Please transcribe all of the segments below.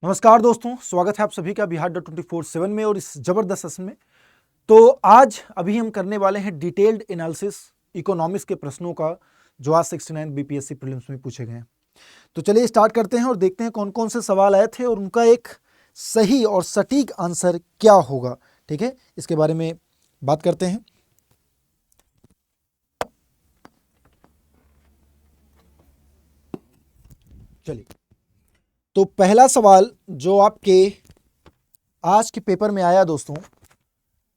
नमस्कार दोस्तों, स्वागत है आप सभी का बिहार.24/7 में और इस जबरदस्त सेशन में। तो आज अभी हम करने वाले हैं डिटेल्ड एनालिसिस इकोनॉमिक्स के प्रश्नों का जो आज 69 बीपीएससी प्रीलिम्स में पूछे गए हैं। तो चलिए स्टार्ट करते हैं और देखते हैं कौन कौन से सवाल आए थे और उनका एक सही और सटीक आंसर क्या होगा। ठीक है, इसके बारे में बात करते हैं। चलिए, तो पहला सवाल जो आपके आज के पेपर में आया दोस्तों,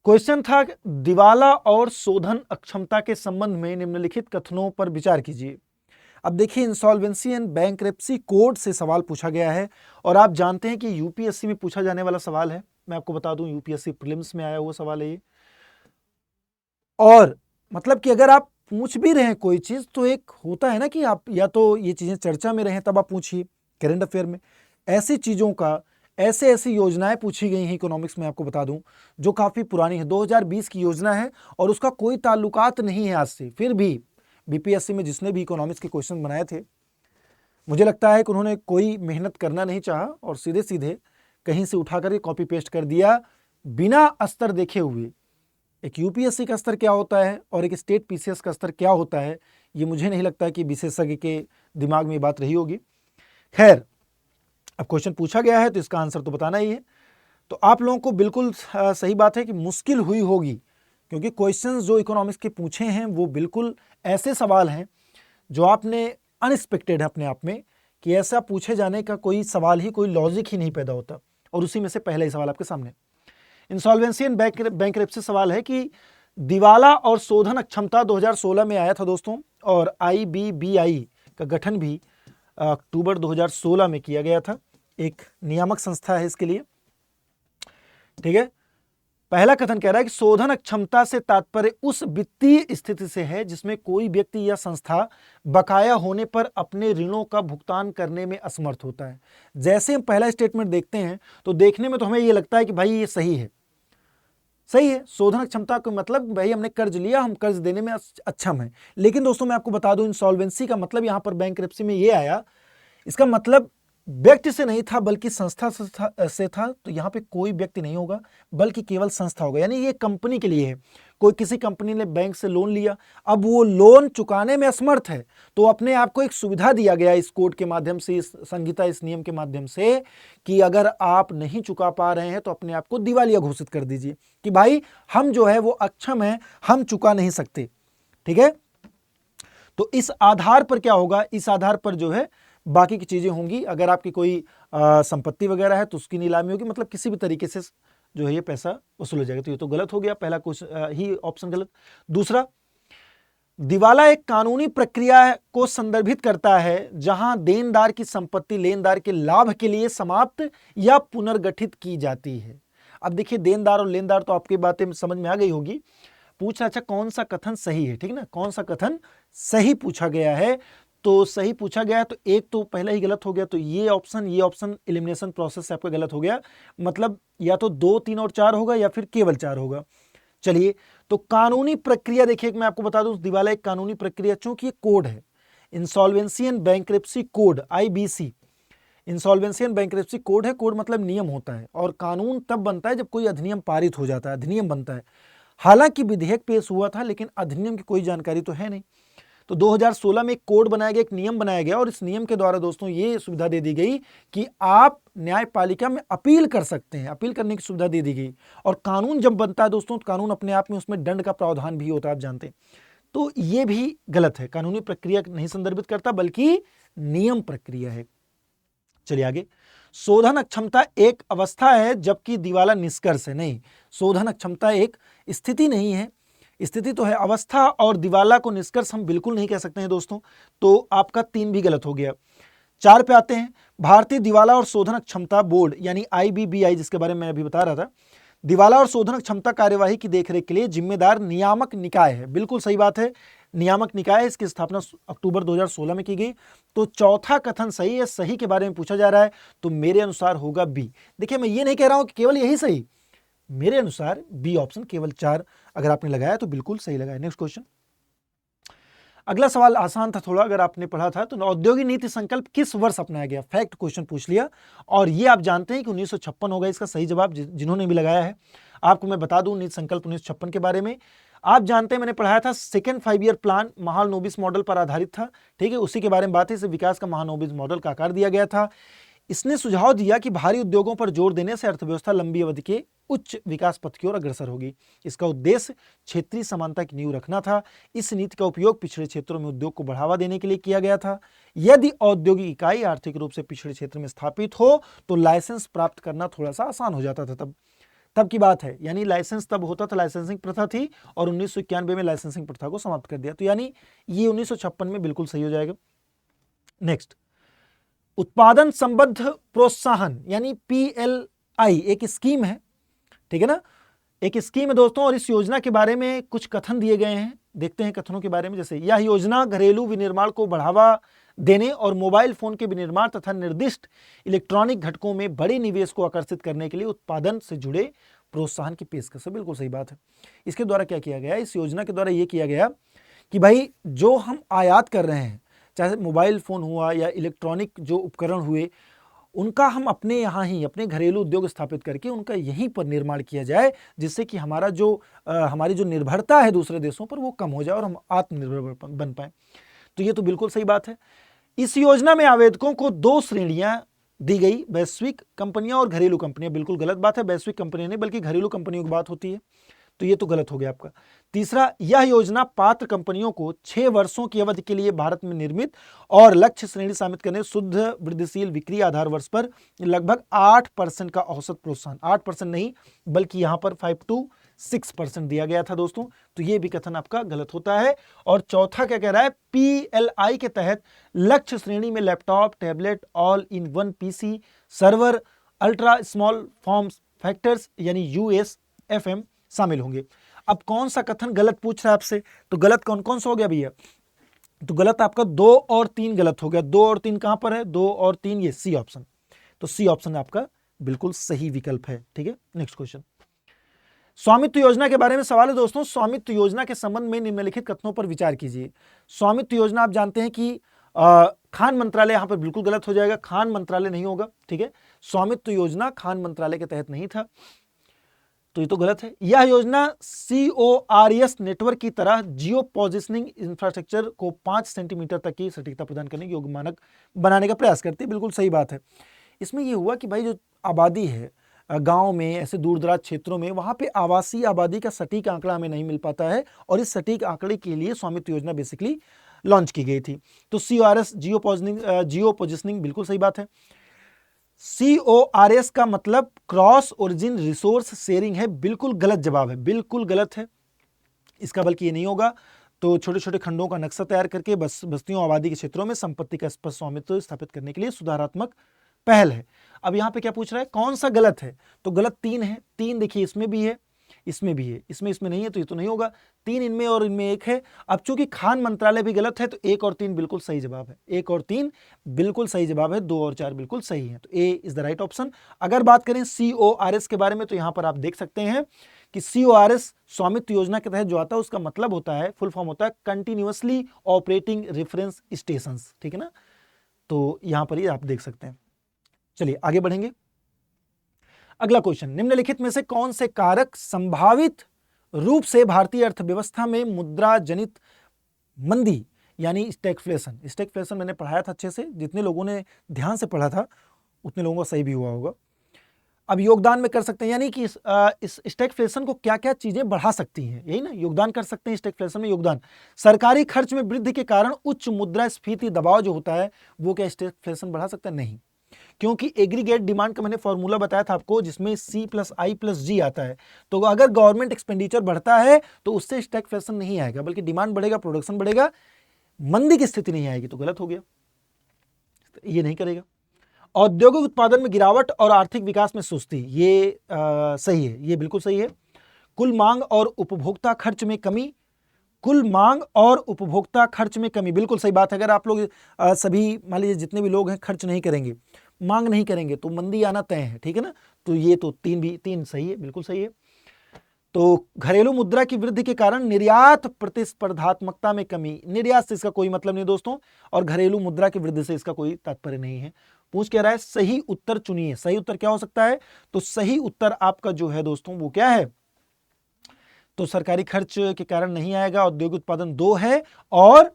क्वेश्चन था दिवाला और शोधन अक्षमता के संबंध में निम्नलिखित कथनों पर विचार कीजिए। अब देखिए, इंसॉल्वेंसी एंड बैंकरप्सी कोड से सवाल पूछा गया है और आप जानते हैं कि यूपीएससी में पूछा जाने वाला सवाल है। मैं आपको बता दूं, यूपीएससी प्रीलिम्स में आया हुआ सवाल है ये। और मतलब कि अगर आप पूछ भी रहे हैं कोई चीज तो एक होता है ना कि आप या तो ये चीजें चर्चा में रहे तब आप पूछिए। करंट अफेयर में ऐसी चीजों का ऐसे ऐसी योजनाएं पूछी गई हैं इकोनॉमिक्स में, आपको बता दूं, जो काफी पुरानी है, 2020 की योजना है और उसका कोई ताल्लुकात नहीं है आज से। फिर भी बीपीएससी में जिसने भी इकोनॉमिक्स के क्वेश्चन बनाए थे, मुझे लगता है कि उन्होंने कोई मेहनत करना नहीं चाहा और सीधे सीधे कहीं से उठा करके कॉपी पेस्ट कर दिया बिना स्तर देखे हुए। एक यूपीएससी का स्तर क्या होता है और एक स्टेट पीसीएस का स्तर क्या होता है, ये मुझे नहीं लगता कि विशेषज्ञ के दिमाग में ये बात रही होगी। खैर, अब क्वेश्चन पूछा गया है तो इसका आंसर तो बताना ही है। तो आप लोगों को बिल्कुल सही बात है कि मुश्किल हुई होगी, क्योंकि क्वेश्चंस जो इकोनॉमिक्स के पूछे हैं वो बिल्कुल ऐसे सवाल हैं जो आपने अनएक्सपेक्टेड है अपने आप में, कि ऐसा पूछे जाने का कोई सवाल ही, कोई लॉजिक ही नहीं पैदा होता। और उसी में से पहला ही सवाल आपके सामने इंसॉल्वेंसी एंड बैंकरप्सी सवाल है कि दिवाला और शोधन अक्षमता 2016 में आया था दोस्तों, और आईबीबीआई का गठन भी अक्टूबर 2016 में किया गया था। एक नियामक संस्था है इसके लिए। ठीक है, पहला कथन कह रहा है कि शोधन अक्षमता से तात्पर्य उस वित्तीय स्थिति से है जिसमें कोई व्यक्ति या संस्था बकाया होने पर अपने ऋणों का भुगतान करने में असमर्थ होता है। जैसे हम पहला स्टेटमेंट देखते हैं तो देखने में तो हमें यह लगता है कि भाई ये सही है, सही है। शोधन क्षमता का मतलब भाई हमने कर्ज लिया, हम कर्ज देने में अक्षम है। लेकिन दोस्तों मैं आपको बता दूं, इंसॉल्वेंसी का मतलब यहां पर बैंकरप्सी में ये आया, इसका मतलब व्यक्ति से नहीं था बल्कि संस्था से था। तो यहां पे कोई व्यक्ति नहीं होगा बल्कि केवल संस्था होगा, यानी ये कंपनी के लिए है। कोई किसी कंपनी ने बैंक से लोन लिया, अब वो लोन चुकाने में असमर्थ है, तो अपने आप को एक सुविधा दिया गया इस कोड के माध्यम से, इस संहिता, इस नियम के माध्यम से, कि अगर आप नहीं चुका पा रहे हैं तो अपने आप को दिवालिया घोषित कर दीजिए कि भाई हम जो है वो अक्षम है, हम चुका नहीं सकते। ठीक है, तो इस आधार पर क्या होगा, इस आधार पर जो है बाकी की चीजें होंगी। अगर आपकी कोई संपत्ति वगैरह है तो उसकी नीलामी होगी, मतलब किसी भी तरीके से जो है ये पैसा वसूल हो जाएगा। तो ये तो गलत हो गया, पहला क्वेश्चन ही ऑप्शन गलत। दूसरा, दिवाला एक कानूनी प्रक्रिया को संदर्भित करता है जहां देनदार की संपत्ति लेनदार के लाभ के लिए समाप्त या पुनर्गठित की जाती है। अब देखिए, देनदार और लेनदार तो आपकी बातें समझ में आ गई होगी। पूछना अच्छा कौन सा कथन सही है, ठीक ना, कौन सा कथन सही पूछा गया है। तो सही पूछा गया तो एक तो पहला ही गलत हो गया, तो ये ऑप्शन एलिमिनेशन प्रोसेस से आपका गलत हो गया। मतलब या तो 2, 3 और 4 होगा या फिर केवल 4 होगा। चलिए, तो कानूनी प्रक्रिया देखिए, मैं आपको बता दूं, दिवाला एक कानूनी प्रक्रिया, चूंकि ये कोड है, insolvency and bankruptcy code, IBC, insolvency and bankruptcy code है। कोड मतलब नियम होता है, और कानून तब बनता है जब कोई अधिनियम पारित हो जाता है, अधिनियम बनता है। हालांकि विधेयक पेश हुआ था लेकिन अधिनियम की कोई जानकारी तो है नहीं। तो 2016 में एक कोड बनाया गया, एक नियम बनाया गया, और इस नियम के द्वारा दोस्तों ये सुविधा दे दी गई कि आप न्यायपालिका में अपील कर सकते हैं, अपील करने की सुविधा दे दी गई। और कानून जब बनता है दोस्तों, तो कानून अपने आप में उसमें दंड का प्रावधान भी होता है, आप जानते हैं। तो ये भी गलत है, कानूनी प्रक्रिया नहीं संदर्भित करता बल्कि नियम प्रक्रिया है। चलिए आगे, शोधन अक्षमता एक अवस्था है जबकि दिवाला निष्कर्ष है। नहीं, शोधन अक्षमता एक स्थिति नहीं है, स्थिति तो है, अवस्था और दिवाला को निष्कर्ष हम बिल्कुल नहीं कह सकते हैं दोस्तों। तो आपका 3 भी गलत हो गया। 4 पे आते हैं, भारतीय दिवाला और शोधन क्षमता बोर्ड यानी आईबीबीआई, जिसके बारे में मैं अभी बता रहा था, दिवाला और शोधन क्षमता कार्यवाही की देखरेख के लिए जिम्मेदार नियामक निकाय है। बिल्कुल सही बात है, नियामक निकाय, इसकी स्थापना अक्टूबर 2016 में की गई। तो चौथा कथन सही है, सही के बारे में पूछा जा रहा है तो मेरे अनुसार होगा बी। देखिए, मैं ये नहीं कह रहा हूं कि केवल यही सही, मेरे अनुसार बी ऑप्शन केवल 4 अगर आपने लगाया तो बिल्कुल सही लगाया। नेक्स्ट क्वेश्चन, अगला सवाल आसान था थोड़ा, अगर आपने पढ़ा था तो। औद्योगिक नीति संकल्प किस वर्ष अपनाया गया? फैक्ट क्वेश्चन पूछ लिया, और ये आप जानते हैं कि 1956 होगा इसका सही जवाब, जिन्होंने भी लगाया है। आपको मैं बता दूं नीति संकल्प 1956 के बारे में, आप जानते हैं मैंने पढ़ाया था second 5 year plan Mahalanobis model पर आधारित था, ठीक है, उसी के बारे में बात है। इसे विकास का महालनोबिस मॉडल का आकार दिया गया था। इसने सुझाव दिया कि भारी उद्योगों पर जोर देने से अर्थव्यवस्था लंबी अवधि के उच्च विकास पथ की ओर अग्रसर होगी। इसका उद्देश्य क्षेत्रीय समानता की नींव रखना था। इस नीति का उपयोग पिछड़े क्षेत्रों में उद्योग को बढ़ावा देने के लिए किया गया था। यदि औद्योगिक इकाई आर्थिक रूप से पिछड़े क्षेत्र में स्थापित हो तो लाइसेंस प्राप्त करना थोड़ा सा आसान हो जाता था। तब की बात है, यानी लाइसेंस तब होता था, लाइसेंसिंग प्रथा थी, और 1991 में लाइसेंसिंग प्रथा को समाप्त कर दिया। तो यानी ये 1956 में बिल्कुल सही हो जाएगा। नेक्स्ट, उत्पादन संबद्ध प्रोत्साहन यानी PLI एक स्कीम है, ठीक है ना, एक स्कीम है दोस्तों, और इस योजना के बारे में कुछ कथन दिए गए हैं। देखते हैं कथनों के बारे में। जैसे यह योजना घरेलू विनिर्माण को बढ़ावा देने और मोबाइल फोन के विनिर्माण तथा निर्दिष्ट इलेक्ट्रॉनिक घटकों में बड़े निवेश को आकर्षित करने के लिए उत्पादन से जुड़े प्रोत्साहन की पेशकश है। बिल्कुल सही बात है। इसके द्वारा क्या किया गया? इस योजना के द्वारा यह किया गया कि भाई जो हम आयात कर रहे हैं, चाहे मोबाइल फोन हुआ या इलेक्ट्रॉनिक जो उपकरण हुए, उनका हम अपने यहाँ ही अपने घरेलू उद्योग स्थापित करके उनका यहीं पर निर्माण किया जाए, जिससे कि हमारी जो निर्भरता है दूसरे देशों पर वो कम हो जाए और हम आत्मनिर्भर बन पाए। तो ये तो बिल्कुल सही बात है। इस योजना में आवेदकों को 2 श्रेणियां दी गई, वैश्विक कंपनियां और घरेलू कंपनियां। बिल्कुल गलत बात है, वैश्विक कंपनियां नहीं बल्कि घरेलू कंपनियों की बात होती है, तो ये तो गलत हो गया आपका। तीसरा, यह योजना पात्र कंपनियों को 6 वर्षों की अवधि के लिए भारत में निर्मित और लक्ष्य श्रेणी शामिल करने शुद्ध वृद्धिशील बिक्री आधार वर्ष पर लगभग 8% का औसत प्रोत्साहन, 8% नहीं बल्कि यहां पर 5 to 6% दिया गया था दोस्तों। तो ये भी कथन आपका गलत होता है। और चौथा क्या कह रहा है? PLI के तहत लक्ष्य श्रेणी में laptop, tablet, all in one PC, server, ultra small form factors यानी USFM शामिल होंगे। अब कौन सा कथन गलत पूछ रहा है आपसे? तो गलत कौन कौन सा हो गया भैया? तो गलत आपका 2 और 3 गलत हो गया। 2 और 3 कहां पर है? 2 और 3 ये सी ऑप्शन। तो सी ऑप्शन आपका बिल्कुल सही विकल्प है, ठीक है। नेक्स्ट क्वेश्चन, स्वामित्व योजना के बारे में सवाल है दोस्तों। स्वामित्व योजना के संबंध में निम्नलिखित कथनों पर विचार कीजिए। स्वामित्व योजना आप जानते हैं कि खान मंत्रालय, यहां पर बिल्कुल गलत हो जाएगा, खान मंत्रालय नहीं होगा, ठीक है। स्वामित्व योजना खान मंत्रालय के तहत नहीं था, तो ये तो गलत है। यह योजना CORS नेटवर्क की तरह जियो पोजिशनिंग इंफ्रास्ट्रक्चर को 5 सेंटीमीटर तक की सटीकता प्रदान करने के योग्य मानक बनाने का प्रयास करती है। बिल्कुल सही बात है। इसमें यह हुआ कि भाई जो आबादी है गांव में, ऐसे दूर दराज क्षेत्रों में, वहां पे आवासीय आबादी का सटीक आंकड़ा हमें नहीं मिल पाता है, और इस सटीक आंकड़े के लिए स्वामित्व योजना बेसिकली लॉन्च की गई थी। तो CORS जियो पोजिशनिंग बिल्कुल सही बात है। CORS का मतलब क्रॉस ओरिजिन रिसोर्स शेयरिंग है, बिल्कुल गलत जवाब है, बिल्कुल गलत है इसका, बल्कि ये नहीं होगा। तो छोटे छोटे खंडों का नक्शा तैयार करके बस्तियों आबादी के क्षेत्रों में संपत्ति का स्पष्ट स्वामित्व स्थापित करने के लिए सुधारात्मक पहल है। अब यहां पे क्या पूछ रहा है? कौन सा गलत है? तो गलत 3 है। 3 देखिए, इसमें भी है, इसमें भी है, इसमें नहीं है, तो ये तो नहीं होगा। 3 इनमें और इनमें 1 है। अब चूंकि खान मंत्रालय भी गलत है, तो 1 और 3 बिल्कुल सही जवाब है। 1 और 3 बिल्कुल सही जवाब है, 2 और 4 बिल्कुल सही है। तो ए इज द राइट ऑप्शन। अगर बात करें CORS के बारे में, तो यहां पर आप देख सकते हैं कि CORS स्वामित्व योजना के तहत जो आता है उसका मतलब होता है, फुल फॉर्म होता है कंटिन्यूअसली ऑपरेटिंग रेफरेंस स्टेशन, ठीक है ना। तो यहां पर ये आप देख सकते हैं। चलिए आगे बढ़ेंगे। अगला क्वेश्चन, निम्नलिखित में से कौन से कारक संभावित रूप से भारतीय अर्थव्यवस्था में मुद्रा जनित मंदी यानी स्टैगफ्लेशन मैंने पढ़ाया था अच्छे से, जितने लोगों ने ध्यान से पढ़ा था उतने लोगों का सही भी हुआ होगा। अब योगदान में कर सकते हैं, यानी कि इस स्टैगफ्लेशन को क्या क्या चीजें बढ़ा सकती हैं, यही ना, योगदान कर सकते हैं स्टैगफ्लेशन में। योगदान, सरकारी खर्च में वृद्धि के कारण उच्च मुद्रास्फीति दबाव जो होता है वो क्या स्टैगफ्लेशन बढ़ा सकता है? नहीं, क्योंकि एग्रीगेट डिमांड का मैंने फॉर्मूला बताया था आपको, जिसमें C+I+G आता है। तो अगर गवर्नमेंट एक्सपेंडिचर बढ़ता है तो उससे स्टैगफ्लेशन नहीं आएगा, बल्कि डिमांड बढ़ेगा, प्रोडक्शन बढ़ेगा, मंदी की स्थिति नहीं आएगी। तो गलत हो गया, ये नहीं करेगा। औद्योगिक उत्पादन में गिरावट और आर्थिक विकास में सुस्ती, ये सही है, ये बिल्कुल सही है। कुल मांग और उपभोक्ता खर्च में कमी, कुल मांग और उपभोक्ता खर्च में कमी, बिल्कुल सही बात है। अगर आप लोग सभी मान लीजिए जितने भी लोग हैं खर्च नहीं करेंगे, मांग नहीं करेंगे, तो मंदी आना तय है, ठीक है ना। तो ये तो 3 सही है, बिल्कुल सही है। तो घरेलू मुद्रा की वृद्धि के कारण निर्यात प्रतिस्पर्धात्मकता में कमी, निर्यात से इसका कोई मतलब नहीं दोस्तों, और घरेलू मुद्रा की वृद्धि से इसका कोई तात्पर्य नहीं है। पूछ कह रहा है सही उत्तर चुनिए, सही उत्तर क्या हो सकता है? तो सही उत्तर आपका जो है दोस्तों वो क्या है? तो सरकारी खर्च के कारण नहीं आएगा, औद्योगिक उत्पादन 2 है और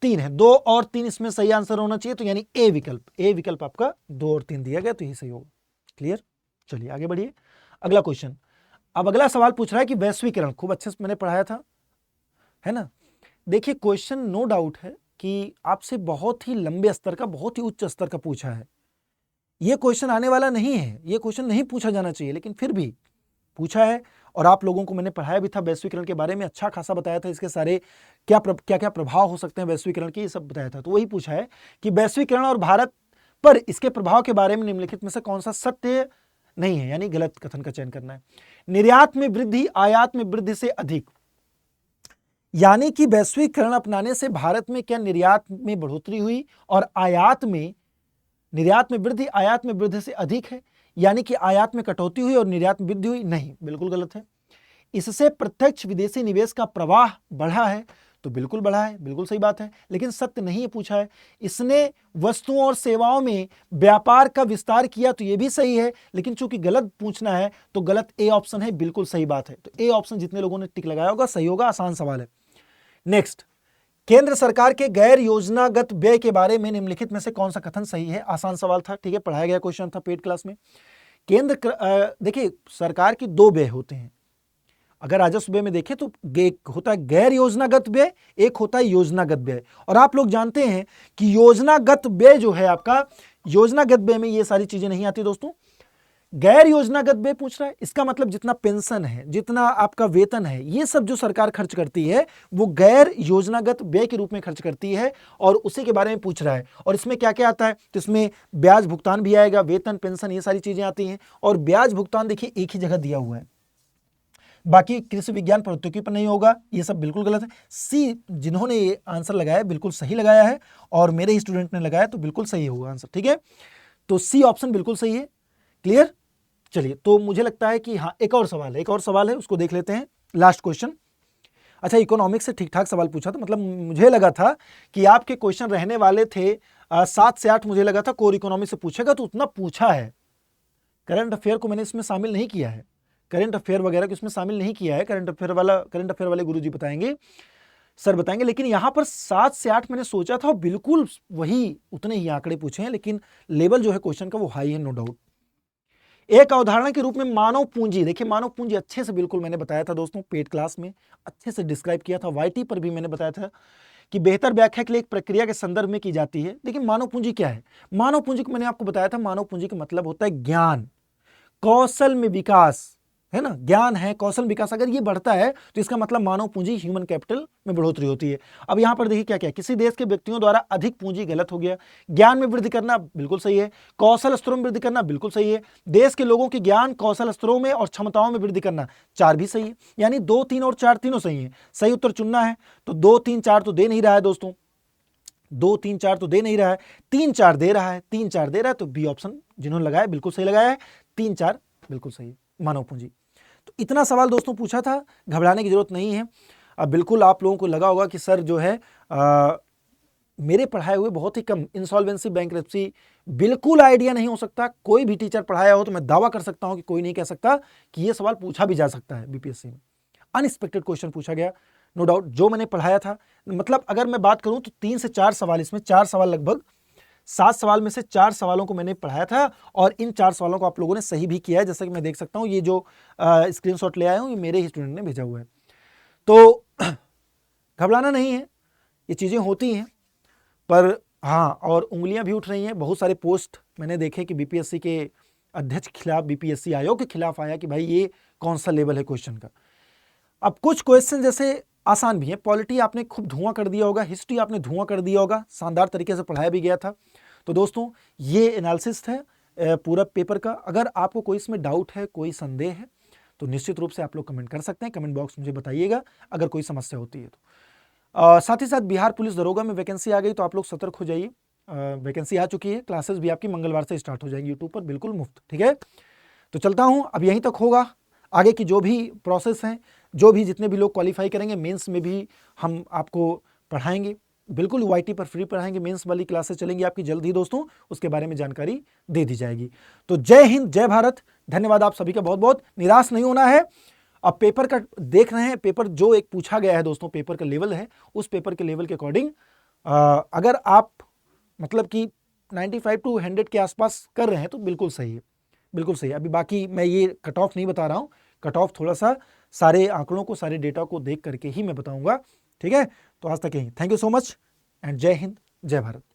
3 है, 2 और 3 इसमें सही आंसर होना चाहिए, तो यानी ए विकल्प आपका 2 और 3 दिया गया, तो यही सही होगा। क्लियर? चलिए आगे बढ़िए, अगला क्वेश्चन। अब अगला सवाल पूछ रहा है कि वैश्वीकरण, खूब अच्छे से मैंने पढ़ाया था, है ना। देखिए क्वेश्चन नो डाउट है कि आपसे बहुत ही लंबे स्तर का, बहुत ही उच्च स्तर का पूछा है। यह क्वेश्चन आने वाला नहीं है, यह क्वेश्चन नहीं पूछा जाना चाहिए, लेकिन फिर भी पूछा है। और आप लोगों को मैंने पढ़ाया भी था वैश्वीकरण के बारे में, अच्छा खासा बताया था, इसके सारे क्या क्या प्रभाव हो सकते हैं वैश्वीकरण के, ये सब बताया था। तो वही पूछा है कि वैश्वीकरण और भारत पर इसके प्रभाव के बारे में निम्नलिखित में से कौन सा सत्य नहीं है, यानी गलत कथन का चयन करना है। निर्यात में वृद्धि आयात में वृद्धि से अधिक, यानी कि वैश्वीकरण अपनाने से भारत में क्या निर्यात में बढ़ोतरी हुई और निर्यात में वृद्धि आयात में वृद्धि से अधिक है, यानी कि आयात में कटौती हुई और निर्यात में वृद्धि हुई? नहीं, बिल्कुल गलत है। इससे प्रत्यक्ष विदेशी निवेश का प्रवाह बढ़ा है, तो बिल्कुल बढ़ा है, बिल्कुल सही बात है, लेकिन सत्य नहीं है पूछा है। इसने वस्तुओं और सेवाओं में व्यापार का विस्तार किया, तो यह भी सही है, लेकिन चूंकि गलत पूछना है तो गलत ए ऑप्शन है, बिल्कुल सही बात है। तो ए ऑप्शन जितने लोगों ने टिक लगाया होगा सही होगा, आसान सवाल है। नेक्स्ट, केंद्र सरकार के गैर योजनागत व्यय के बारे में निम्नलिखित में से कौन सा कथन सही है? आसान सवाल था, ठीक है, पढ़ाया गया क्वेश्चन था पेड क्लास में। देखिए सरकार की 2 व्यय होते हैं, अगर राजस्व व्यय में देखें तो एक होता है गैर योजनागत व्यय, एक होता है योजनागत व्यय। और आप लोग जानते हैं कि योजनागत व्यय जो है आपका, योजनागत व्यय में ये सारी चीजें नहीं आती दोस्तों। गैर योजनागत व्यय पूछ रहा है, इसका मतलब जितना पेंशन है, जितना आपका वेतन है, ये सब जो सरकार खर्च करती है वो गैर योजनागत व्यय के रूप में खर्च करती है, और उसी के बारे में पूछ रहा है। और इसमें क्या क्या आता है? तो इसमें ब्याज भुगतान भी आएगा, वेतन पेंशन ये सारी चीजें आती हैं। और ब्याज भुगतान देखिए एक ही जगह दिया हुआ है, बाकी कृषि विज्ञान प्रौद्योगिकी पर नहीं होगा, ये सब बिल्कुल गलत है। सी जिन्होंने ये आंसर लगाया बिल्कुल सही लगाया है, और मेरे ही स्टूडेंट ने लगाया, तो बिल्कुल सही होगा आंसर, ठीक है। तो सी ऑप्शन बिल्कुल सही है। क्लियर? चलिए, तो मुझे लगता है कि हाँ एक और सवाल है, उसको देख लेते हैं, लास्ट क्वेश्चन। अच्छा, इकोनॉमिक्स से ठीक ठाक सवाल पूछा था, मतलब मुझे लगा था कि आपके क्वेश्चन रहने वाले थे 7 से 8, मुझे लगा था कोर इकोनॉमिक्स से पूछेगा, तो उतना पूछा है। करंट अफेयर को मैंने इसमें शामिल नहीं किया है, करंट अफेयर वगैरह को इसमें शामिल नहीं किया है, करंट अफेयर वाले गुरुजी बताएंगे, सर बताएंगे। लेकिन यहां पर 7 से 8 मैंने सोचा था, बिल्कुल वही उतने ही आंकड़े पूछे हैं, लेकिन लेवल जो है क्वेश्चन का वो हाई है, नो डाउट। एक अवधारणा के रूप में मानव पूंजी, देखिए मानव पूंजी अच्छे से बिल्कुल मैंने बताया था दोस्तों, पेड क्लास में अच्छे से डिस्क्राइब किया था, वाईटी पर भी मैंने बताया था कि बेहतर व्याख्या के लिए एक प्रक्रिया के संदर्भ में की जाती है। देखिए मानव पूंजी क्या है? मानव पूंजी को मैंने आपको बताया था, मानव पूंजी का मतलब होता है ज्ञान, कौशल में विकास, है ना, ज्ञान है, कौशल विकास, अगर ये बढ़ता है तो इसका मतलब मानव पूंजी, ह्यूमन कैपिटल में बढ़ोतरी होती है। अब यहां पर देखिए क्या क्या, किसी देश के व्यक्तियों द्वारा अधिक पूंजी, गलत हो गया। ज्ञान में वृद्धि करना, बिल्कुल सही है। कौशल स्तरों में वृद्धि करना, बिल्कुल सही है। देश के लोगों के ज्ञान कौशल स्तरों में और क्षमताओं में वृद्धि करना, 4 भी सही है। यानी 2, 3 और 4 तीनों सही है। सही उत्तर चुनना है, तो 2, 3, 4 तो दे नहीं रहा है दोस्तों, 2, 3, 4 तो दे नहीं रहा है, 3, 4 दे रहा है, 3, 4 दे रहा है, तो बी ऑप्शन जिन्होंने लगाया बिल्कुल सही लगाया है, 3, 4 बिल्कुल सही है, मानव पूंजी। तो इतना सवाल दोस्तों पूछा था, घबराने की जरूरत नहीं है। अब बिल्कुल आप लोगों को लगा होगा कि सर जो है मेरे पढ़ाए हुए बहुत ही कम, इंसॉल्वेंसी, बैंकरप्सी बिल्कुल आइडिया नहीं हो सकता। कोई भी टीचर पढ़ाया हो तो मैं दावा कर सकता हूं कि कोई नहीं कह सकता कि यह सवाल पूछा भी जा सकता है बीपीएससी में। अनएक्सपेक्टेड क्वेश्चन पूछा गया, नो डाउट, जो मैंने पढ़ाया था। मतलब अगर मैं बात करूं तो 3 से 4 सवाल, इसमें 4 सवाल, लगभग 7 सवाल में से 4 सवालों को मैंने पढ़ाया था, और इन 4 सवालों को आप लोगों ने सही भी किया है, जैसा कि मैं देख सकता हूं। ये जो स्क्रीनशॉट ले आया हूं, ये मेरे ही स्टूडेंट ने भेजा हुआ है। तो घबराना नहीं है, ये चीजें होती हैं, पर हाँ, और उंगलियां भी उठ रही हैं। बहुत सारे पोस्ट मैंने देखे कि बीपीएससी के अध्यक्ष के खिलाफ, बीपीएससी आयोग के खिलाफ आया कि भाई ये कौन सा लेवल है क्वेश्चन का। अब कुछ क्वेश्चन जैसे आसान भी है, पॉलिटी आपने खूब धुआं कर दिया होगा, हिस्ट्री आपने धुआं कर दिया होगा, शानदार तरीके से पढ़ाया भी गया था। तो दोस्तों ये एनालिसिस है पूरा पेपर का। अगर आपको कोई इसमें डाउट है, कोई संदेह है, तो निश्चित रूप से आप लोग कमेंट कर सकते हैं, कमेंट बॉक्स मुझे बताइएगा अगर कोई समस्या होती है तो। साथ ही साथ बिहार पुलिस दरोगा में वैकेंसी आ गई, तो आप लोग सतर्क हो जाइए। वैकेंसी आ चुकी है, क्लासेस भी आपकी मंगलवार से स्टार्ट हो जाएंगी यूट्यूब पर, बिल्कुल मुफ्त, ठीक है। तो चलता हूँ, अब यहीं तक होगा। आगे की जो भी प्रोसेस हैं, जो भी जितने भी लोग क्वालिफाई करेंगे मेंस में भी हम आपको पढ़ाएंगे, बिल्कुल YT पर फ्री पढ़ाएंगे, मेंस वाली क्लासेस चलेंगी आपकी जल्द ही दोस्तों, उसके बारे में जानकारी दे दी जाएगी। तो जय हिंद, जय भारत, धन्यवाद आप सभी का बहुत बहुत। निराश नहीं होना है। अब पेपर का देख रहे हैं, पेपर जो एक पूछा गया है दोस्तों, पेपर का लेवल है, उस पेपर के लेवल के अकॉर्डिंग अगर आप मतलब कि 95 टू 100 के आसपास कर रहे हैं तो बिल्कुल सही है, बिल्कुल सही है। अभी बाकी मैं ये कट ऑफ नहीं बता रहा हूँ, कट ऑफ थोड़ा सा सारे आंकड़ों को, सारे डेटा को देख करके ही मैं बताऊंगा, ठीक है। तो आज तक यही, thank you so much and जय हिंद, जय भारत।